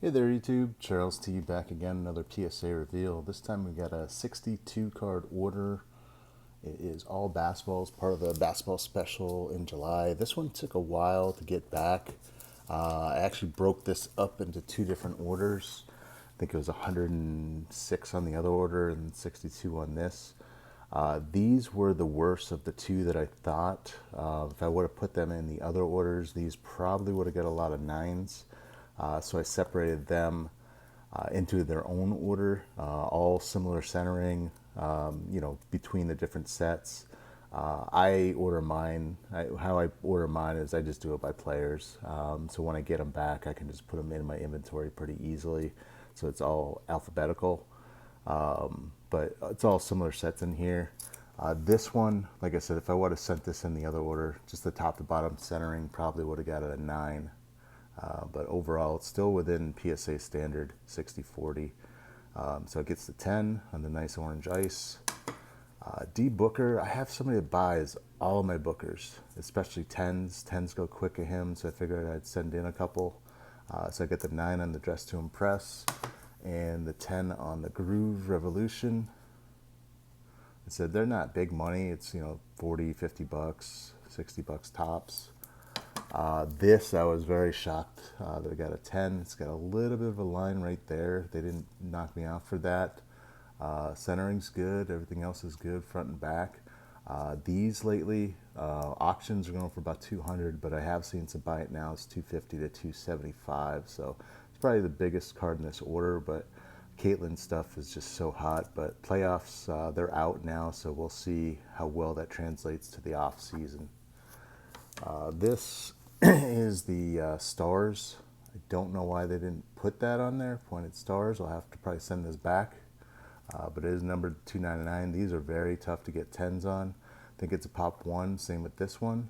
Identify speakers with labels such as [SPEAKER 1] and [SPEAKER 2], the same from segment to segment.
[SPEAKER 1] Hey there YouTube, Charles T back again, another PSA Reveal. This time we got a 62 card order. It is all basketballs, part of the basketball special in July. This one took a while to get back. I actually broke this up into two different orders. I think it was 106 on the other order and 62 on this. These were the worst of the two that I thought. If I would have put them in the other orders, these probably would have got a lot of nines. So I separated them into their own order, all similar centering, between the different sets. How I order mine is I just do it by players. So when I get them back, I can just put them in my inventory pretty easily. So it's all alphabetical. But it's all similar sets in here. This one, like I said, if I would have sent this in the other order, just the top to bottom centering probably would have got it a 9. But overall, it's still within PSA standard 60/40. So it gets the 10 on the nice orange ice. D Booker, I have somebody that buys all of my Bookers, especially 10s. 10s go quick at him, so I figured I'd send in a couple. So I get the 9 on the Dress to Impress and the 10 on the Groove Revolution. I said they're not big money. It's 40, 50 bucks, 60 bucks tops. This I was very shocked that I got a 10. It's got a little bit of a line right there. They didn't knock me out for that. Centering's good. Everything else is good, front and back. These lately, auctions are going for about 200, but I have seen some buy it now. It's 250 to 275. So it's probably the biggest card in this order, but Caitlyn stuff is just so hot. But playoffs, they're out now, so we'll see how well that translates to the off season. This is the stars. I don't know why they didn't put that on there, pointed stars. I'll have to probably send this back. But it is numbered 299. These are very tough to get 10s on. I think it's a pop 1, same with this one.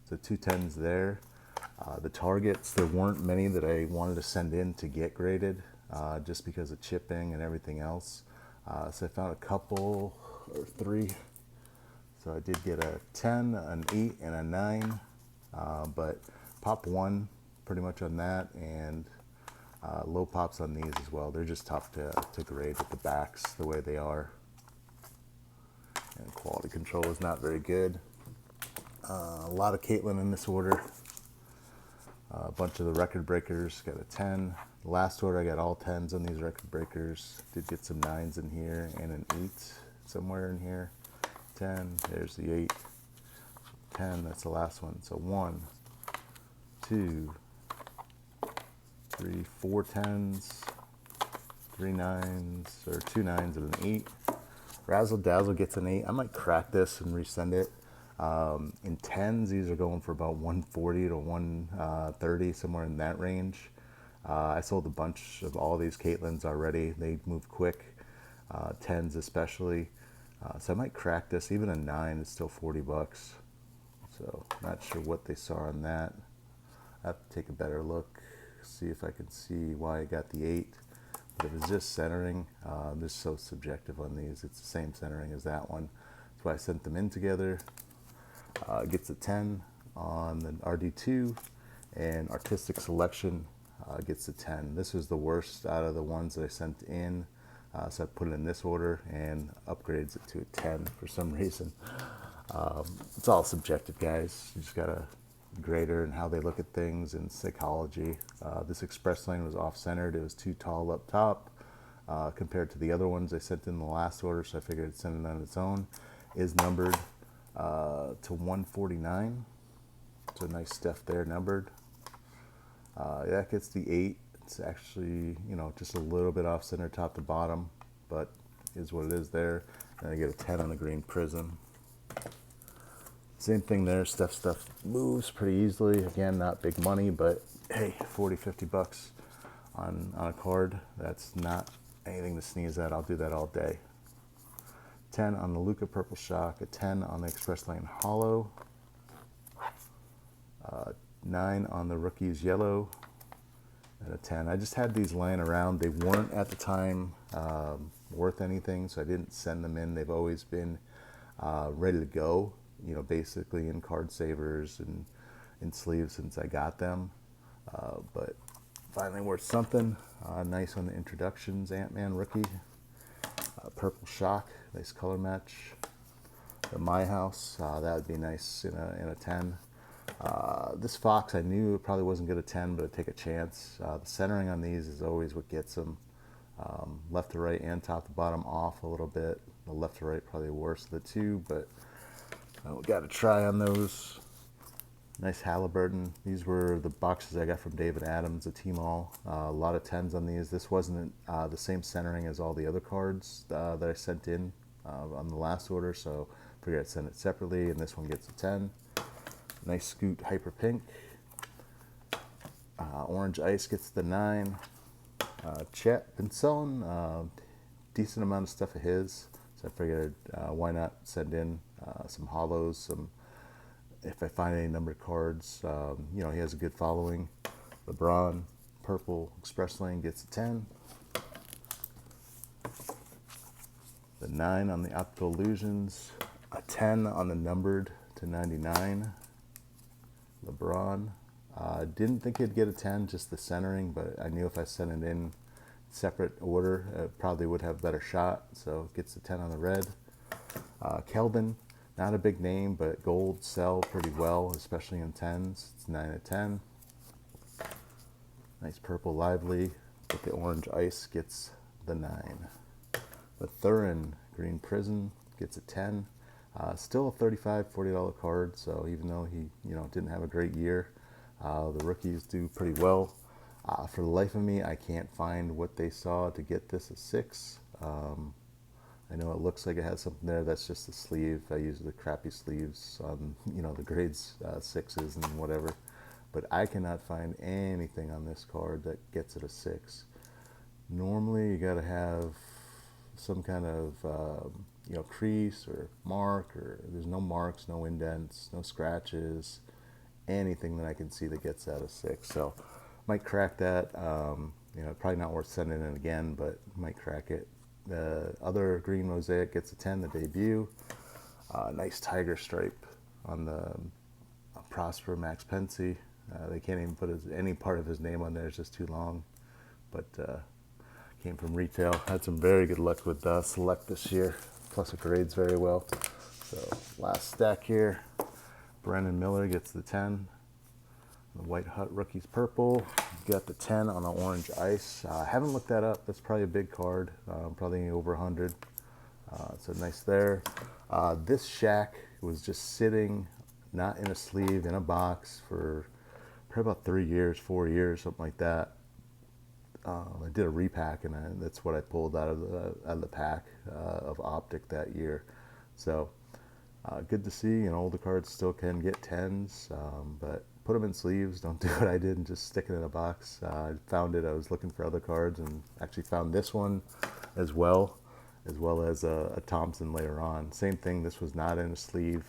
[SPEAKER 1] So 2 10s there. The targets, there weren't many that I wanted to send in to get graded just because of chipping and everything else. So I found a couple or 3. So I did get a 10, an 8, and a 9. But pop 1 pretty much on that, and low pops on these as well. They're just tough to grade with the backs the way they are. And quality control is not very good. A lot of Caitlyn in this order. A bunch of the record breakers, got a 10. The last order I got all 10s on these record breakers. Did get some 9s in here and an 8 somewhere in here. 10, there's the 8. 10, that's the last one. So 1, 2, 3, 4 10s, 3 9s, or 2 9s and an 8. Razzle Dazzle gets an 8. I might crack this and resend it. In 10s, these are going for about 140 to 130, somewhere in that range. I sold a bunch of all these Caitlyns already. They move quick, 10s especially. So I might crack this. Even a 9 is still 40 bucks. So not sure what they saw on that. I have to take a better look, see if I can see why I got the 8. But if it's just centering, this is so subjective on these. It's the same centering as that one. That's why I sent them in together. Gets a 10 on the RD2, and Artistic Selection gets a 10. This was the worst out of the ones that I sent in. So I put it in this order and upgrades it to a 10 for some reason. It's all subjective, guys. You just gotta grader and how they look at things and psychology. This express lane was off-centered. It was too tall up top compared to the other ones I sent in the last order, so I figured I'd send it on its own. Is numbered to 149. So nice stuff there, numbered. That gets the 8. It's actually, just a little bit off-center top to bottom, but is what it is there. And I get a 10 on the green prism. Same thing there. Stuff moves pretty easily. Again, not big money, but hey, 40, 50 bucks on a card. That's not anything to sneeze at. I'll do that all day. 10 on the Luca Purple Shock, a 10 on the Express Lane Hollow, 9 on the Rookies Yellow, and a 10. I just had these laying around. They weren't at the time worth anything, so I didn't send them in. They've always been ready to go, basically in card savers and in sleeves since I got them. But Finally worth something. Nice on the introductions, Ant-Man rookie. Purple Shock, nice color match. The My House, that would be nice in a 10. This Fox, I knew it probably wasn't good at 10, but I'd take a chance. The centering on these is always what gets them. Left to right and top to bottom off a little bit. The left to right probably the worst of the two, but we got to try on those. Nice Halliburton. These were the boxes I got from David Adams at T-Mall. A lot of 10s on these. This wasn't the same centering as all the other cards that I sent in on the last order, so I figured I'd send it separately, and this one gets a 10. Nice Scoot Hyper Pink. Orange Ice gets the 9. Chet been selling decent amount of stuff of his, so I figured why not send in some hollows, some if I find any numbered cards. You know, he has a good following. LeBron Purple Express Lane gets a 10. The 9 on the Optical Illusions, a 10 on the numbered to 99. LeBron. Didn't think he'd get a 10, just the centering, but I knew if I sent it in separate order, it probably would have a better shot, so it gets a 10 on the red. Kelvin, not a big name, but gold sell pretty well, especially in 10s. It's 9 out of 10. Nice Purple Lively with the Orange Ice gets the 9. The Thurin Green Prison gets a 10. Still a $35, $40 card, so even though he didn't have a great year, the rookies do pretty well. For the life of me, I can't find what they saw to get this a 6. I know it looks like it has something there. That's just the sleeve. I use the crappy sleeves on the grades 6s and whatever, but I cannot find anything on this card that gets it a 6. Normally, you got to have some kind of crease or mark, or there's no marks, no indents, no scratches, anything that I can see that gets out of 6. So might crack that. Probably not worth sending it again, but might crack it. The other green mosaic gets a 10, the debut. Nice tiger stripe on the Prosper Max Pensy. They can't even put any part of his name on there, it's just too long. But came from retail. Had some very good luck with Select this year, plus it grades very well. So last stack here, Brennan Miller gets the 10. The White Hut Rookies Purple. Got the 10 on the Orange Ice. Haven't looked that up. That's probably a big card. Probably over 100. So nice there. This Shaq was just sitting, not in a sleeve, in a box for probably about 3 years, 4 years, something like that. I did a repack, and that's what I pulled out of the pack of Optic that year. So good to see. The cards still can get 10s, but put them in sleeves. Don't do what I did and just stick it in a box. I found it. I was looking for other cards and actually found this one as well as a Thompson later on. Same thing. This was not in a sleeve,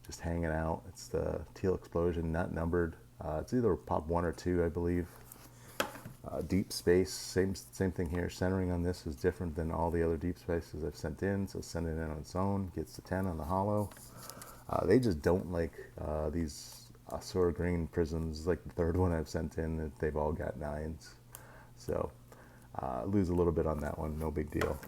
[SPEAKER 1] just hanging out. It's the Teal Explosion, not numbered. It's either pop 1 or 2, I believe. Deep Space, same thing here. Centering on this is different than all the other Deep Spaces I've sent in, so send it in on its own. Gets the 10 on the hollow. They just don't like these Azure Green Prisms. Like the third one I've sent in, that they've all got 9s. So lose a little bit on that one, no big deal.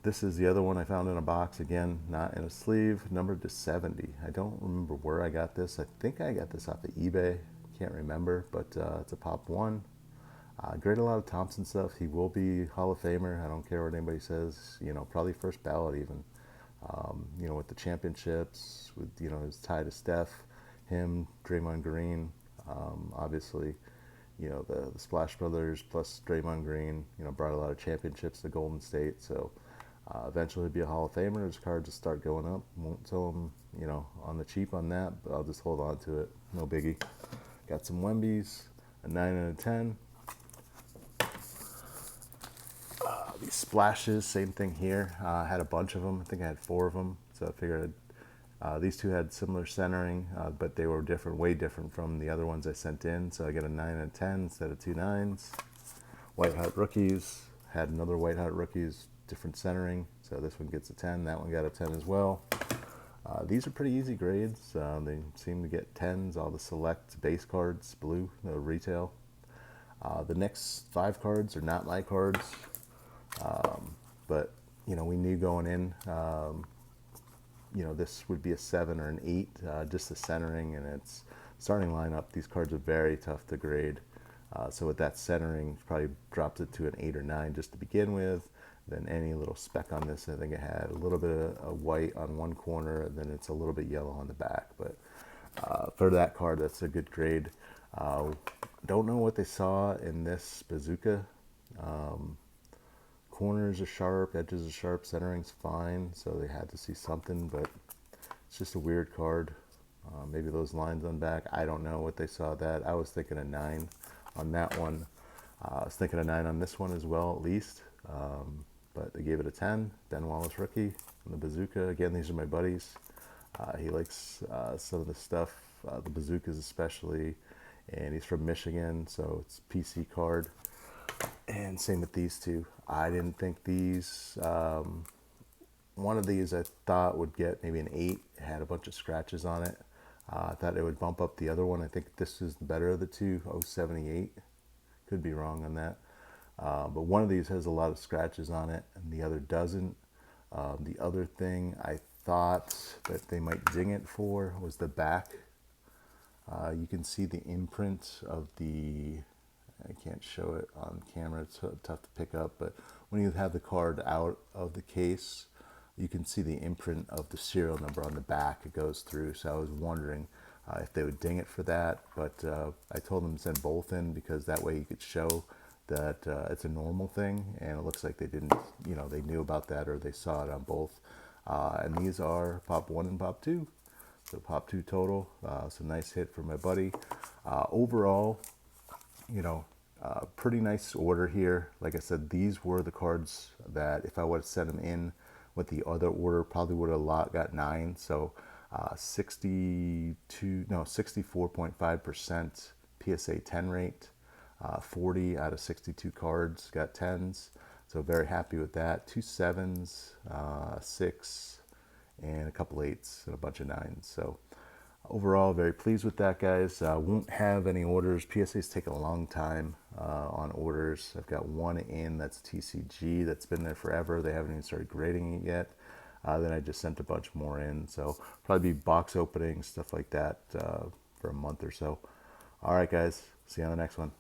[SPEAKER 1] This is the other one I found in a box, again, not in a sleeve, numbered to 70. I don't remember where I got this. I think I got this off of eBay. Can't remember, but it's a pop 1. Great, a lot of Thompson stuff. He will be Hall of Famer. I don't care what anybody says. Probably first ballot even. With the championships, with his tie to Steph, him, Draymond Green, obviously, the Splash Brothers plus Draymond Green, brought a lot of championships to Golden State. So eventually he'll be a Hall of Famer. His cards just start going up. Won't tell him, on the cheap on that, but I'll just hold on to it. No biggie. Got some Wemby's, a 9 and a 10. These splashes, same thing here. I had a bunch of them. I think I had 4 of them. So I figured these two had similar centering, but they were different, way different from the other ones I sent in. So I got a 9 and a 10 instead of 2 9s. White Hot Rookies, had another White Hot Rookies, different centering. So this one gets a 10. That one got a 10 as well. These are pretty easy grades. They seem to get 10s, all the select base cards, blue, the retail. The next 5 cards are not my cards, but we knew going in, this would be a 7 or an 8, just the centering and its starting lineup. These cards are very tough to grade. So with that centering, probably drops it to an 8 or 9 just to begin with. Then any little speck on this, I think it had a little bit of white on one corner, and then it's a little bit yellow on the back. But for that card, that's a good grade. Don't know what they saw in this bazooka. Corners are sharp, edges are sharp, centering's fine, so they had to see something, but it's just a weird card. Maybe those lines on back, I don't know what they saw that. I was thinking a 9 on that one. I was thinking a 9 on this one as well, at least. But they gave it a 10. Ben Wallace rookie on the bazooka. Again, these are my buddies. He likes some of the stuff, the bazookas especially, and he's from Michigan, so it's PC card. And same with these two. I didn't think these, one of these I thought would get maybe an 8. It had a bunch of scratches on it. I thought it would bump up the other one. I think this is the better of the two, 078. Could be wrong on that. But one of these has a lot of scratches on it and the other doesn't. The other thing I thought that they might ding it for was the back. You can see the imprint of the, I can't show it on camera, it's tough to pick up, but when you have the card out of the case, you can see the imprint of the serial number on the back. It goes through, so I was wondering if they would ding it for that, but I told them to send both in because that way you could show that it's a normal thing, and it looks like they didn't, they knew about that or they saw it on both. And these are Pop 1 and Pop 2. So Pop 2 total. It's a nice hit for my buddy. Overall, pretty nice order here. Like I said, these were the cards that if I would have sent them in with the other order, probably would have got 9. So 64.5% PSA 10 rate. 40 out of 62 cards got 10s. So very happy with that. 2 7s, 6, and a couple 8s and a bunch of 9s. So overall, very pleased with that, guys. Won't have any orders. PSA's taken a long time on orders. I've got one in that's TCG that's been there forever. They haven't even started grading it yet. Then I just sent a bunch more in. So probably be box openings, stuff like that for a month or so. All right, guys. See you on the next one.